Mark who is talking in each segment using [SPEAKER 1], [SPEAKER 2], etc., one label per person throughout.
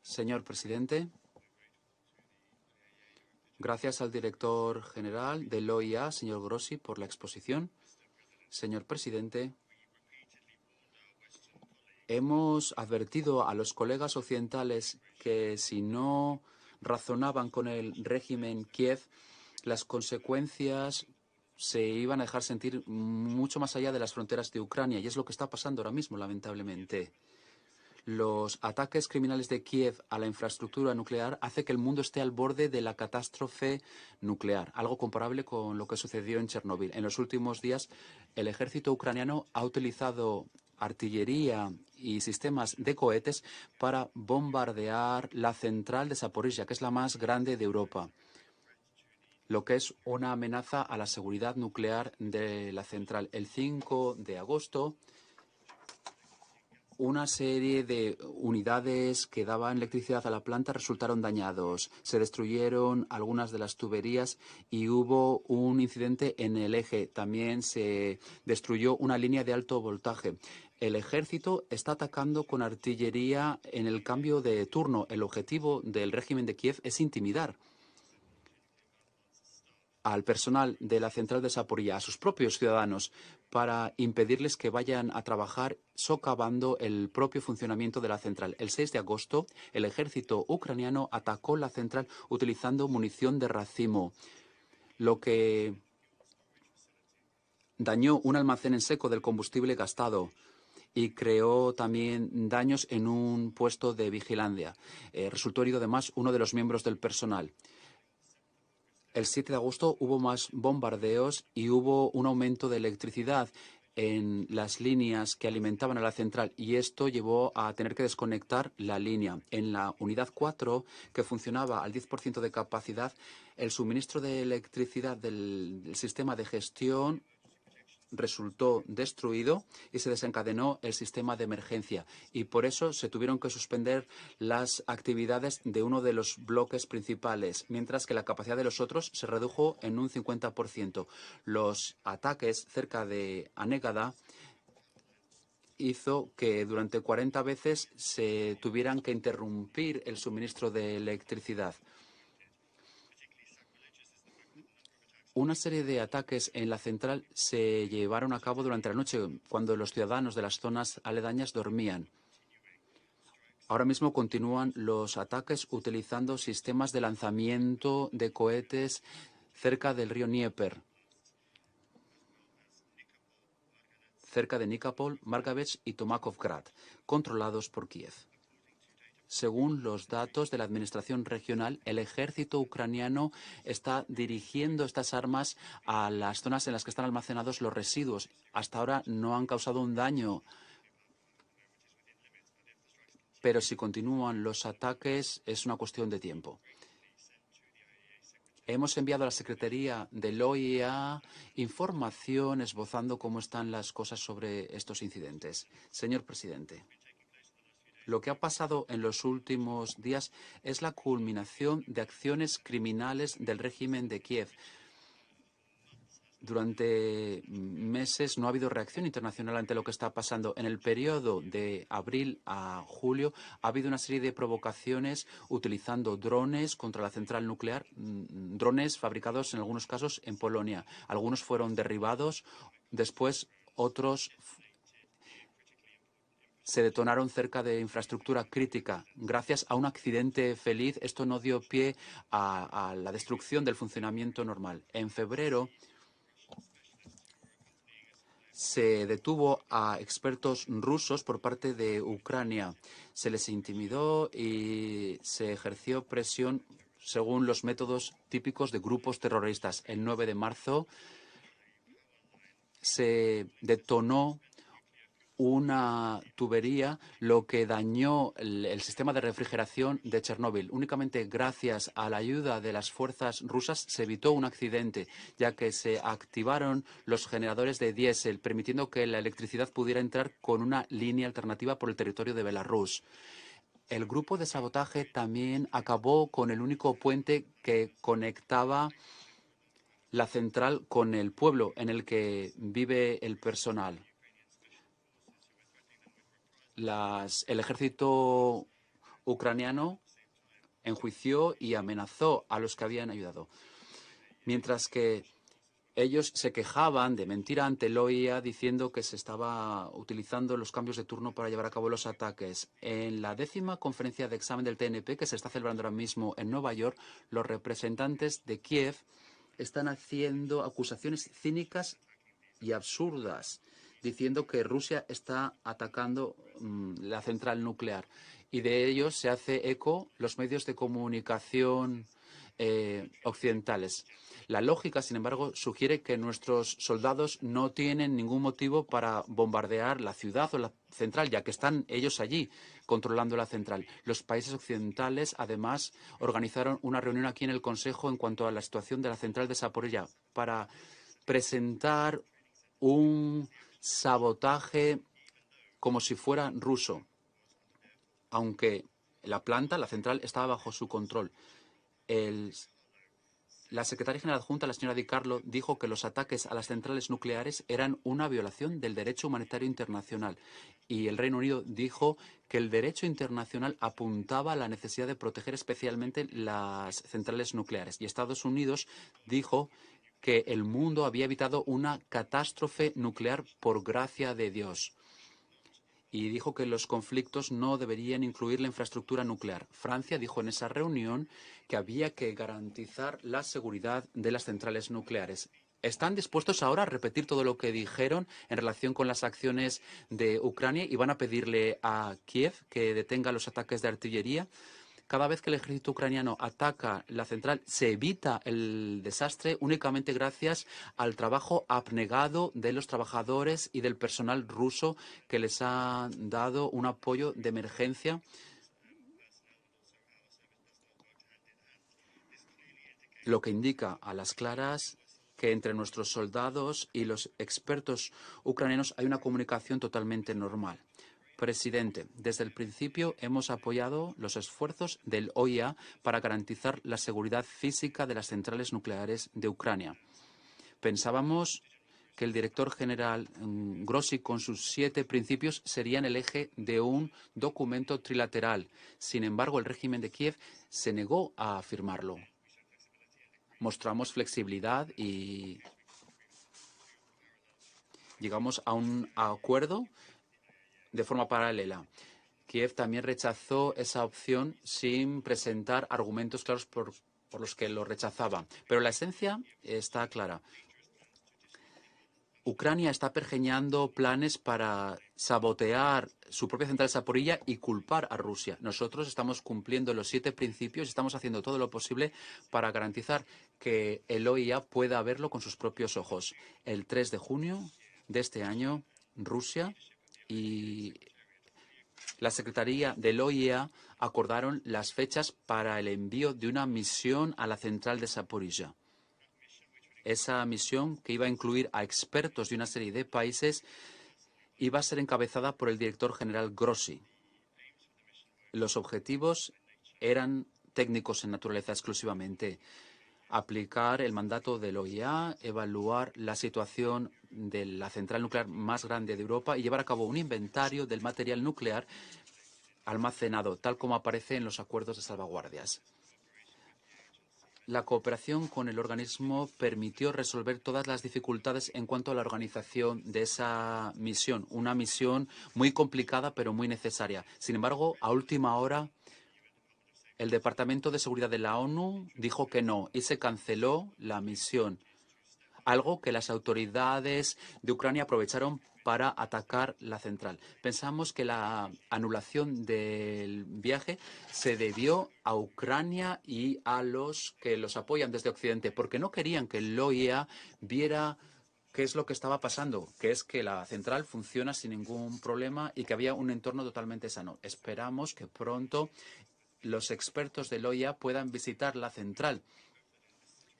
[SPEAKER 1] Señor presidente, gracias al director general del OIA, señor Grossi, por la exposición. Señor presidente, hemos advertido a los colegas occidentales que si no razonaban con el régimen Kiev, las consecuencias se iban a dejar sentir mucho más allá de las fronteras de Ucrania, y es lo que está pasando ahora mismo, lamentablemente. Los ataques criminales de Kiev a la infraestructura nuclear hace que el mundo esté al borde de la catástrofe nuclear, algo comparable con lo que sucedió en Chernóbil. En los últimos días, el ejército ucraniano ha utilizado artillería y sistemas de cohetes para bombardear la central de Zaporizhia, que es la más grande de Europa, lo que es una amenaza a la seguridad nuclear de la central. El 5 de agosto, una serie de unidades que daban electricidad a la planta resultaron dañados. Se destruyeron algunas de las tuberías y hubo un incidente en el eje. También se destruyó una línea de alto voltaje. El ejército está atacando con artillería en el cambio de turno. El objetivo del régimen de Kiev es intimidar al personal de la central de Zaporizhia, a sus propios ciudadanos, para impedirles que vayan a trabajar socavando el propio funcionamiento de la central. El 6 de agosto, el ejército ucraniano atacó la central utilizando munición de racimo, lo que dañó un almacén en seco del combustible gastado y creó también daños en un puesto de vigilancia. Resultó herido además uno de los miembros del personal. El 7 de agosto hubo más bombardeos y hubo un aumento de electricidad en las líneas que alimentaban a la central, y esto llevó a tener que desconectar la línea. En la unidad 4, que funcionaba al 10% de capacidad, el suministro de electricidad del sistema de gestión resultó destruido y se desencadenó el sistema de emergencia, y por eso se tuvieron que suspender las actividades de uno de los bloques principales, mientras que la capacidad de los otros se redujo en un 50%. Los ataques cerca de Anegada hizo que durante 40 veces se tuvieran que interrumpir el suministro de electricidad. Una serie de ataques en la central se llevaron a cabo durante la noche, cuando los ciudadanos de las zonas aledañas dormían. Ahora mismo continúan los ataques utilizando sistemas de lanzamiento de cohetes cerca del río Dnieper, cerca de Nikopol, Margavech y Tomakovgrad, controlados por Kiev. Según los datos de la administración regional, el ejército ucraniano está dirigiendo estas armas a las zonas en las que están almacenados los residuos. Hasta ahora no han causado un daño, pero si continúan los ataques es una cuestión de tiempo. Hemos enviado a la Secretaría del OIA información esbozando cómo están las cosas sobre estos incidentes. Señor presidente, lo que ha pasado en los últimos días es la culminación de acciones criminales del régimen de Kiev. Durante meses no ha habido reacción internacional ante lo que está pasando. En el periodo de abril a julio ha habido una serie de provocaciones utilizando drones contra la central nuclear, drones fabricados en algunos casos en Polonia. Algunos fueron derribados, después otros se detonaron cerca de infraestructura crítica. Gracias a un accidente feliz, esto no dio pie a la destrucción del funcionamiento normal. En febrero se detuvo a expertos rusos por parte de Ucrania. Se les intimidó y se ejerció presión según los métodos típicos de grupos terroristas. El 9 de marzo se detonó una tubería, lo que dañó el sistema de refrigeración de Chernóbil. Únicamente gracias a la ayuda de las fuerzas rusas se evitó un accidente, ya que se activaron los generadores de diésel, permitiendo que la electricidad pudiera entrar con una línea alternativa por el territorio de Belarus. El grupo de sabotaje también acabó con el único puente que conectaba la central con el pueblo en el que vive el personal. El ejército ucraniano enjuició y amenazó a los que habían ayudado. Mientras que ellos se quejaban de mentira ante el OIA diciendo que se estaba utilizando los cambios de turno para llevar a cabo los ataques. En la 10ª conferencia de examen del TNP, que se está celebrando ahora mismo en Nueva York, los representantes de Kiev están haciendo acusaciones cínicas y absurdas, diciendo que Rusia está atacando la central nuclear. Y de ello se hace eco los medios de comunicación occidentales. La lógica, sin embargo, sugiere que nuestros soldados no tienen ningún motivo para bombardear la ciudad o la central, ya que están ellos allí controlando la central. Los países occidentales, además, organizaron una reunión aquí en el Consejo en cuanto a la situación de la central de Zaporilla para presentar un sabotaje como si fuera ruso, aunque la planta, la central, estaba bajo su control. La secretaria general adjunta, la señora Di Carlo, dijo que los ataques a las centrales nucleares eran una violación del derecho humanitario internacional. Y el Reino Unido dijo que el derecho internacional apuntaba a la necesidad de proteger especialmente las centrales nucleares. Y Estados Unidos dijo que el mundo había evitado una catástrofe nuclear por gracia de Dios. Y dijo que los conflictos no deberían incluir la infraestructura nuclear. Francia dijo en esa reunión que había que garantizar la seguridad de las centrales nucleares. ¿Están dispuestos ahora a repetir todo lo que dijeron en relación con las acciones de Ucrania y van a pedirle a Kiev que detenga los ataques de artillería? Cada vez que el ejército ucraniano ataca la central, se evita el desastre únicamente gracias al trabajo abnegado de los trabajadores y del personal ruso que les ha dado un apoyo de emergencia. Lo que indica a las claras que entre nuestros soldados y los expertos ucranianos hay una comunicación totalmente normal. Presidente, desde el principio hemos apoyado los esfuerzos del OIA para garantizar la seguridad física de las centrales nucleares de Ucrania. Pensábamos que el director general Grossi, con sus 7 principios, serían el eje de un documento trilateral. Sin embargo, el régimen de Kiev se negó a firmarlo. Mostramos flexibilidad y llegamos a un acuerdo de forma paralela. Kiev también rechazó esa opción sin presentar argumentos claros por los que lo rechazaba. Pero la esencia está clara. Ucrania está pergeñando planes para sabotear su propia central de Zaporilla y culpar a Rusia. Nosotros estamos cumpliendo los 7 principios y estamos haciendo todo lo posible para garantizar que el OIA pueda verlo con sus propios ojos. El 3 de junio de este año, Rusia y la Secretaría del OIA acordaron las fechas para el envío de una misión a la central de Zaporilla. Esa misión, que iba a incluir a expertos de una serie de países, iba a ser encabezada por el director general Grossi. Los objetivos eran técnicos en naturaleza exclusivamente. Aplicar el mandato del OIA, evaluar la situación de la central nuclear más grande de Europa y llevar a cabo un inventario del material nuclear almacenado, tal como aparece en los acuerdos de salvaguardias. La cooperación con el organismo permitió resolver todas las dificultades en cuanto a la organización de esa misión, una misión muy complicada pero muy necesaria. Sin embargo, a última hora, el Departamento de Seguridad de la ONU dijo que no y se canceló la misión, algo que las autoridades de Ucrania aprovecharon para atacar la central. Pensamos que la anulación del viaje se debió a Ucrania y a los que los apoyan desde Occidente, porque no querían que el OIA viera qué es lo que estaba pasando, que es que la central funciona sin ningún problema y que había un entorno totalmente sano. Esperamos que pronto los expertos del OIA puedan visitar la central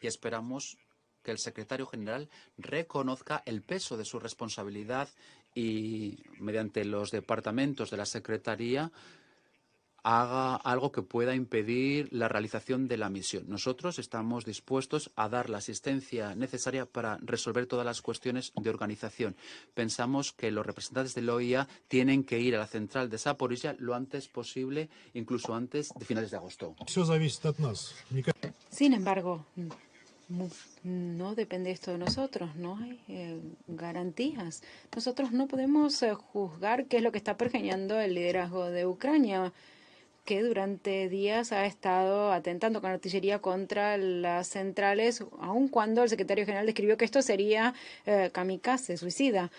[SPEAKER 1] y esperamos que el secretario general reconozca el peso de su responsabilidad y, mediante los departamentos de la Secretaría, haga algo que pueda impedir la realización de la misión. Nosotros estamos dispuestos a dar la asistencia necesaria para resolver todas las cuestiones de organización. Pensamos que los representantes de la OEA tienen que ir a la central de Zaporizhia lo antes posible, incluso antes de finales de agosto.
[SPEAKER 2] Sin embargo, no depende esto de nosotros, no hay garantías. Nosotros no podemos juzgar qué es lo que está pergeñando el liderazgo de Ucrania, que durante días ha estado atentando con artillería contra las centrales, aun cuando el secretario general describió que esto sería kamikaze, suicida.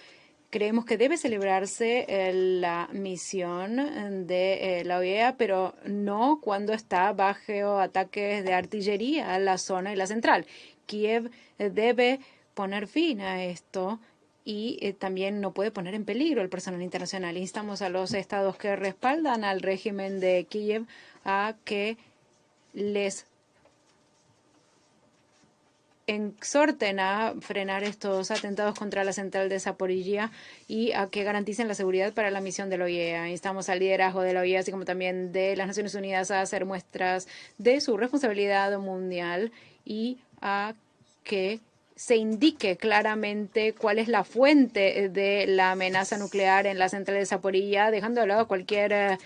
[SPEAKER 2] Creemos que debe celebrarse la misión de la OEA, pero no cuando está bajo ataques de artillería a la zona y la central. Kiev debe poner fin a esto y también no puede poner en peligro el personal internacional. Instamos a los estados que respaldan al régimen de Kiev a que les exhorten a frenar estos atentados contra la central de Zaporizhia y a que garanticen la seguridad para la misión de la OEA. Instamos al liderazgo de la OEA, así como también de las Naciones Unidas, a hacer muestras de su responsabilidad mundial y a que se indique claramente cuál es la fuente de la amenaza nuclear en la central de Zaporizhia, dejando de lado cualquier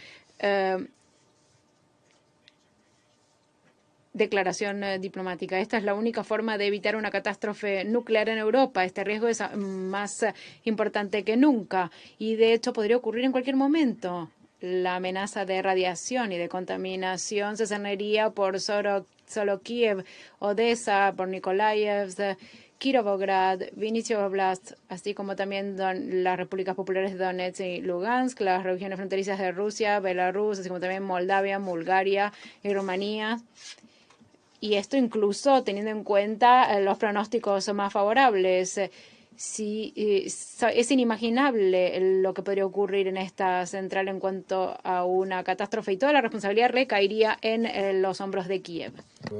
[SPEAKER 2] declaración diplomática. Esta es la única forma de evitar una catástrofe nuclear en Europa. Este riesgo es más importante que nunca y, de hecho, podría ocurrir en cualquier momento. La amenaza de radiación y de contaminación se cernería por solo Kiev, Odessa, por Nikolaev, Kirovograd, Vinnytsia Oblast, así como también las repúblicas populares de Donetsk y Lugansk, las regiones fronterizas de Rusia, Belarus, así como también Moldavia, Bulgaria y Rumanía. Y esto incluso teniendo en cuenta los pronósticos más favorables. Es inimaginable lo que podría ocurrir en esta central en cuanto a una catástrofe y toda la responsabilidad recaería en los hombros de Kiev.